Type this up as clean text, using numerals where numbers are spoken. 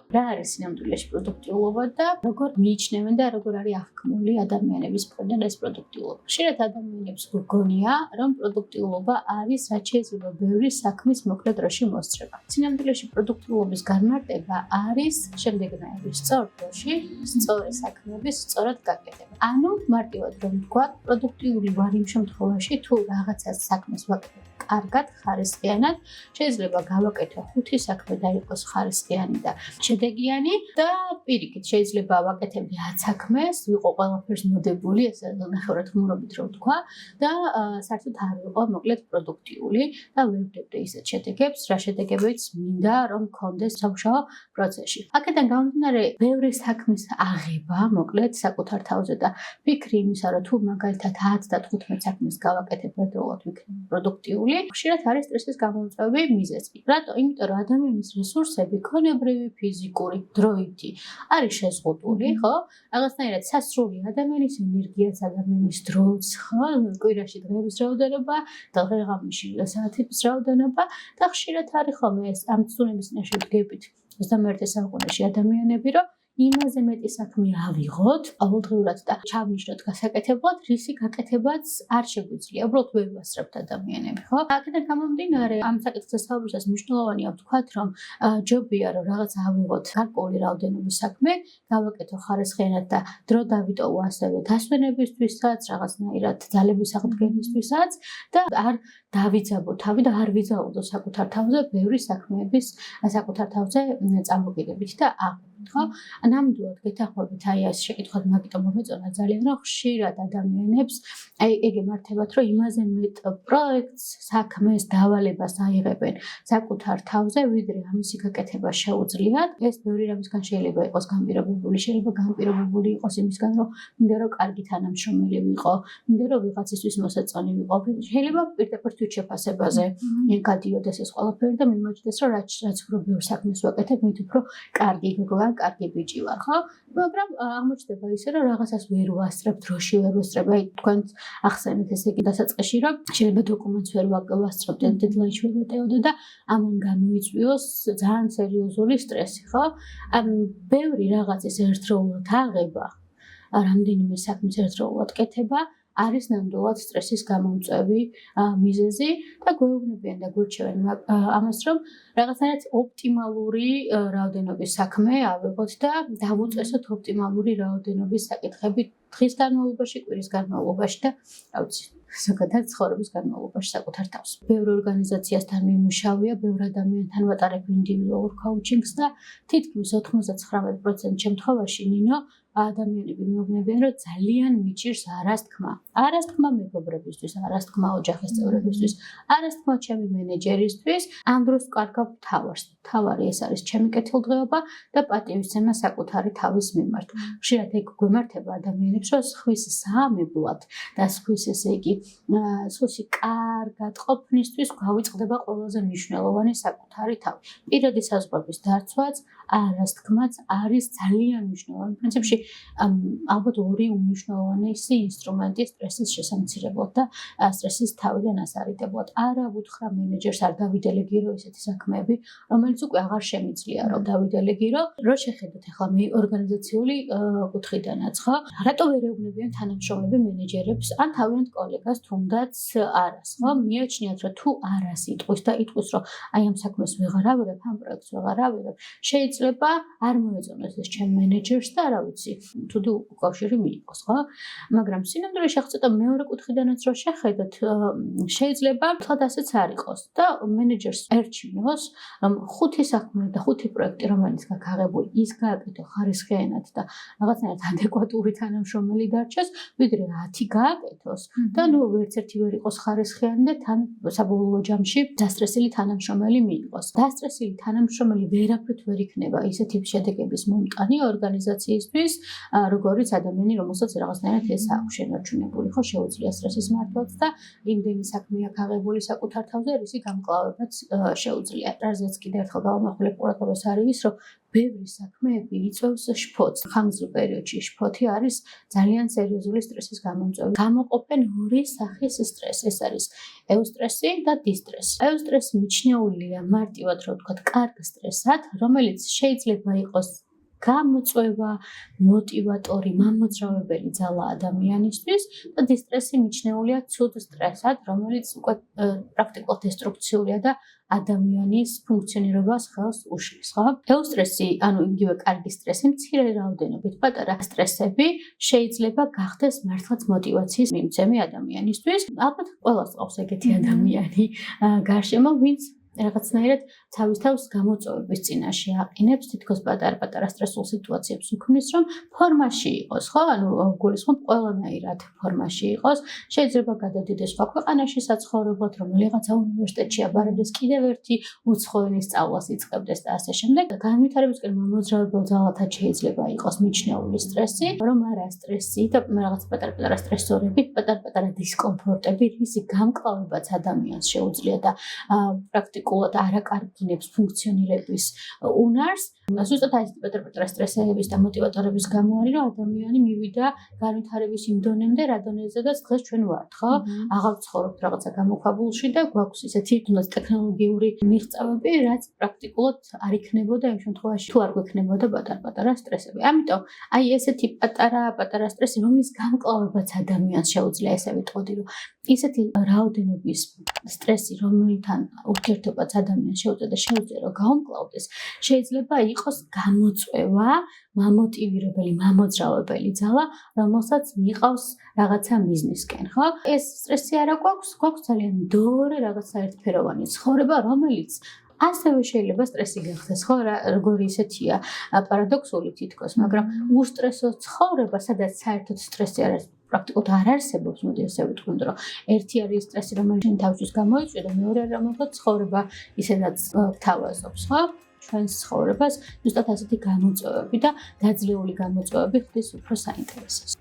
რა არის სინამდვილეში პროდუქტიულობა და როგორ მიიჩნევენ და როგორ არის აღქმული ადამიანების მხრიდან ეს პროდუქტიულობა. ხშირად ადამიანებს გგონია, რომ პროდუქტიულობა არის რაც შეიძლება ბევრი საქმის მოკლე დროში მოსწრება. სინამდვილეში პროდუქტიულობის განმარტება არის შემდეგნაირი: სწორ დროში, სწორი საქმეების სწორად გაკეთება. ანუ მარტივად რომ ვთქვათ, პროდუქტიული ვარ იმ შემთხვევაში, თუ რაღაცას საქმეს ვაკეთებ კარგად, ხარისხიანად, შეიძლება გავაკეთო 5 საქმე და იყოს ხარისხიანი და შედეგიანი და პირიქით შეიძლება ვაკეთებდი 10 საქმეს, ვიყო ყველაფერს მოდებული, ესე ნახევრადღმურობით რომ ვთქვა და საერთოდ არ ვიყო მოკლედ პროდუქტიული და ვერ ვდებდი ისეთ შედეგებს, რა შედეგებიც მინდა რომ მქონდეს სამუშაო პროცესში. აქედან გამომდინარე, ბევრი საქმის აღება მოკლედ საკუთარ თავზე და ფიქრი იმისა, რომ თუ მაგალითად 10 და 15 საქმეს გავაკეთებ ერთდროულად ვიქნები პროდუქტიული, ხშირად არის სტრესის გამომწვევი მიზეზი. რატო? იმიტომ რომ ადამიანის რესურსები, ქონებრივი, ფიზიკური, დროითი არის შეზღუდული, ხო? რაღაცნაირად სასრული ადამიანის ენერგიაც, ადამიანის დროც, ხო? კვირაში დღეების რაოდენობა და დღე-ღამეში საათების რაოდენობა და ხშირად არის ხოლმე ეს ამ ცნების წინაშე ვდგებით 21 საუკუნეში ადამიანები, რომ იმაზე მეტი საქმე ავიღოთ, ყოველდღიურად და ჩავნიშნოთ გასაკეთებლად, რისი გაკეთებაც არ შეგვიძლია. უბრალოდ ვერ ვასწრებთ ადამიანები, ხო? აქედან გამომდინარე, ამ საკითხზე საუბრისას მნიშვნელოვანია ვთქვათ, რომ ჯობია რომ რაღაც ავიღოთ გარკვეული რაოდენობის საქმე, გავაკეთო ხარისხიანად და დრო დავიტოვო ასევე დასვენებისთვისაც, რაღაცნაირად ძალების აღდგენისთვისაც და არ დავიძაბო თავი და არ ვიზაუდო საკუთარ თავზე ბევრი საქმეების საკუთარ თავზე წამოკიდებით და აღვით, ხო? ნამდვილად გეთანხმებით, აი ეს შეკითხვად მაგიტომ მომეწონა ძალიან, რომ ხშირად ადამიანებს ეგ ემართებათ, რომ იმაზე მეტ პროექტს, საქმეს, დავალებას აიღებენ საკუთარ თავზე, ვიდრე ამისი გაკეთება შეუძლიათ. ეს ბევრი რამისგან შეიძლება იყოს განპირობებული, შეიძლება განპირობებული იყოს იმისგან, რომ მინდა რომ კარგი თანამშრომელი ვიყო, მინდა რომ ვიღაცისთვის მოსაწონი ვიყო. შეიძლება პირდაპირ თვით შეფასებაზე გადიოდეს ეს ყველაფერი და მიმოჩნდეს, რომ რაც უფრო ბევრ საქმეს ვაკეთებ, მით უფრო კარგი გოგოა, კარგი ბიჭი ვარ, ხო? მაგრამ აღმოჩნდება ისე, რომ რაღაცას ვერ ვასწრებ, დროში ვერ ვასწრებ. აი თქვენ ახსენეთ ესე იგი დასაწყისში, რომ შეიძლება დოკუმენტს ვერ ვასწრებ, დედლაინში ვერ ვეტევოდე და ამან გამოიწვიოს ძალიან სერიოზული სტრესი, ხო? ბევრი რაღაცის ერთდროულად აღება, რამდენიმე საქმის ერთდროულად კეთება არის ნამდვილად სტრესის გამომწვევი მიზეზი და გვეუბნებიან და გვირჩევენ ამას, რომ რაღაცნაირად ოპტიმალური რაოდენობის საქმე ავიღოთ და დავუწესოთ ოპტიმალური რაოდენობის საკითხები დღის განმავლობაში, კვირის განმავლობაში და რა ვიცი, ზოგადად ცხოვრების განმავლობაში საკუთარ თავს. ბევრ ორგანიზაციასთან მიმუშავია, ბევრ ადამიანთან ვატარებ ინდივიდუალურ კოუჩინგს და თითქმის 99% შემთხვევაში ნინო ადამიანები მეუბნებიან, რომ ძალიან მიჭირს არასთქმა. არასთქმა მეგობრებისთვის, არასთქმა ოჯახის წევრებისთვის, არასთქმა ჩემი მენეჯერისთვის, ამ დროს კარგავ თავს. თავარი ეს არის ჩემი კეთილდღეობა და პატივისცემა საკუთარი თავის მიმართ. ხშირად ეგ გვემართება ადამიანებს, რომ სხვის საამებლად და სხვის ესე იგი სხვისი კარგად ყოფნისთვის გავიწყდება ყველაზე მნიშვნელოვანი საკუთარი თავი. პირადი საზღვრების დარცვაც, არასთქმაც არის ძალიან მნიშვნელოვანი. პრინციპში ალბათ ორი უმნიშვნელოვანესი ინსტრუმენტი სტრესის შესამცირებლად და სტრესის თავიდან ასარიდებლად. არა ვუთხრა მენეჯერს არ დავიდელეგირო ისეთი საქმეები, რომელიც უკვე აღარ შემიძლია რომ დავიდელეგირო. რო შეხედოთ ახლა მე ორგანიზაციული კუთხიდანაც, ხო? რატო ვერ ეუბნებიან თანამშრომლები მენეჯერებს ან თავიანთ კოლეგას თუნდაც არას, ხო? მიაჩნიათ რომ თუ არას იტყვის და იტყვის რომ აი ამ საქმეს ვეღარ ავიღებ, ამ პროექტს ვეღარ ავიღებ, შეიძლება არ მოეწონოს ეს ჩემ მენეჯერს და რა ვიცი, თუდუ უკავშირი მიიღოს, ხო? მაგრამ სინამდვილეში ახლა ცოტა მეორე კუთხიდანაც რო შეხედოთ, შეიძლება თქო ასეც არ იყოს და მენეჯერს ერჩინოს, რომ 5 საქმე და 5 პროექტი რომელიც გაქვს აღებული, ის გააკეთო ხარისხიანად და რაღაცნაირად ადეკვატური თანამშრომელი დარჩეს, ვიდრე 10 გააკეთოს და ნუ ვერც ერთი ვერ იყოს ხარისხიანი და თან საბოლოო ჯამში დასტრესილი თანამშრომელი მიიღოს. დასტრესილი თანამშრომელი ვერაფრით ვერ იქნება ისეთი შედეგების მომტანი ორგანიზაციისთვის, როგორც ადამიანი, რომელსაც რაღაცნაირად ეს აქვს შენარჩუნებული, ხო, შეუძლია სტრესის მართვაც და იმდენი საქმე აქვს აღებული საკუთარ თავზე, რისი გამკლავებაც შეუძლია. რაზეც კიდევ ერთხელ გავამახვილებ ყურადღებას არის ის, რომ ბევრი საქმეები იწვევს შფოთს. ხანგრძლივ პერიოდში შფოთი არის ძალიან სერიოზული სტრესის გამომწვევი. გამოყოფენ ორი სახის სტრესს. ეს არის ეუსტრესი და დისტრესი. ეუსტრესი მიჩნეულია მარტივად, რომ ვთქვათ, კარგ სტრესად, რომელიც შეიძლება იყოს გამოწვევა, მოტივატორი, მამოძრავებელი ძალა ადამიანისთვის და დისტრესი მიჩნეულია ცუდ სტრესად, რომელიც უკვე პრაქტიკულად დესტრუქციულია და ადამიანის ფუნქციონირებას ხელს უშლის, ხო? ეუსტრესი, ანუ იგივე კარგი სტრესი, მცირე რაოდენობით პატარა სტრესები შეიძლება გახდეს მართლაც მოტივაციის მიმცემი ადამიანისთვის. ალბათ ყველას ყავს ეგეთი ადამიანი გარშემო, ვინც რაღაცნაირად თავის თავს გამოწვევების წინაშე აყინებს, თითქოს პატარ-პატარა სტრესულ სიტუაციებს უქმნის, რომ ფორმაში იყოს, ხო? ანუ გულისხმობ ყველანაირად ფორმაში იყოს. შეიძლება გადადიდეს სხვა ქვეყანაში საცხოვრებლად, რომელიღაცა უნივერსიტეტში აბარებდეს, კიდევ ერთი უცხოენის სწავლას იწყებდეს და ასე შემდეგ. განვითარებისკენ მომოძრავებელ ძალათაც შეიძლება იყოს მიჩნეული სტრესი, რომ არა სტრესი და რაღაც პატარ-პატარა სტრესორები, პატარ-პატარა დისკომფორტები, რისი გამკლავებაც ადამიანს შეუძლია და პრაქტიკულად არაკარგინებს ფუნქციონირების უნარს. ზუსტად ეს პატარ-პატარა სტრესების და მოტივატორების გამო არის, რომ ადამიანი მივიდა განვითარების იმ დონემდე, რა დონეზედაც დღეს ჩვენ ვართ, ხო? აღარ ვცხოვრობთ რაღაცა გამოქვაბულში და გვაქვს ისეთი ტექნოლოგიური მიღწევები, რაც პრაქტიკულად არ იქნებოდა იმ შემთხვევაში, თუ არ გვექნებოდა პატარ-პატარა სტრესები. ამიტომ აი ესეთი პატარა-პატარა სტრესი, რომლის გამკლავებაც ადამიანს შეუძლია, ესე ვიტყოდი, რომ ისეთი რაოდენობის სტრესი, რომელთან ურთიერთობაც ადამიანს შეუძლია რომ გაუმკლავდეს, შეიძლება იყოს გამოწვევა, მამოტივირებელი, მამოძრავებელი ძალა, რომელსაც მიყავს რაღაცა მიზნისკენ, ხო? ეს სტრესი არა გვაქვს ძალიან მდორე რაღაც საერთფეროვანი ცხოვრება, რომელიც ასევე შეიძლება სტრესი გახდეს, ხო? როგორი ისეთია პარადოქსული თითქოს, მაგრამ უსტრესო ცხოვრება, სადაც საერთოდ სტრესი არ არის, პრაქტიკულად არ არსებობს, მოდი ასე ვიტყვი, რომ ერთი არის სტრესი, რომელიც თავისთვის გამოიწვია და მეორე არის, რომელსაც ცხოვრება ისედაც გთავაზობს, ხო? ჩვენს ცხოვრებას ზუსტად ასეთი გამოწვევები და დაძლეული გამოწვევები ხდის უფრო საინტერესოს.